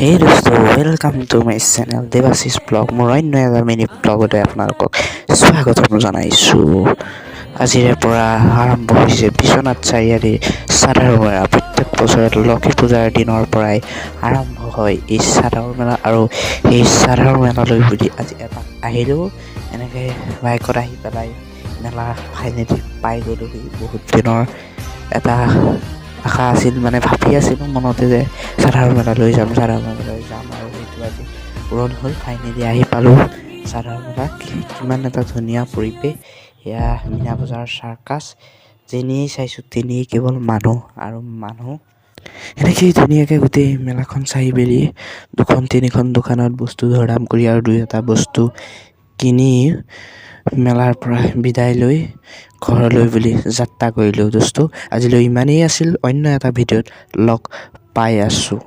Hey দোস্ত, welcome to my channel Debashish blog. মোৰ অন্য এটা মিনি ব্লগতে আপোনালোকক স্বাগতম জনাইছোঁ। আজিৰে পৰা আৰম্ভ হৈছে বিশ্বনাথ চাৰিআলিৰ চাদৰ মেলা। প্ৰত্যেক বছৰত লক্ষী পূজাৰ দিনৰ পৰাই আৰম্ভ হয় এই চাদৰ মেলা, আৰু এই চাদৰ মেলালৈ বুলি আজি এপাক আহিলোঁ। এনেকৈ বাইকত আহি পেলাই মেলা ফাইনেলি পাই গ'লোহি। বহুত দিনৰ এটা আশা আছিল, মানে ভাবি আছিলোঁ মনতে যে চাদৰ মেলালৈ যাম আৰু সেইটো আজি পূৰণ হ'ল। ফাইনেলি আহি পালোঁ চাদৰ মেলা। কিমান এটা ধুনীয়া পৰিৱেশ। এয়া মীনা বজাৰ চাৰ্কাছ। যেনিয়ে চাইছোঁ তেনেই কেৱল মানুহ আৰু মানুহ। এনেকেই ধুনীয়াকৈ গোটেই মেলাখন চাই মেলি দুখন তিনিখন দোকানত বস্তু দৰদাম কৰি আৰু দুই এটা বস্তু কিনি মেলাৰ পৰা বিদায় লৈ ঘৰলৈ বুলি যাত্ৰা কৰিলোঁ। দোস্ত আজিলৈ ইমানেই আছিল। অন্য এটা ভিডিঅ'ত লগ পাই আছোঁ।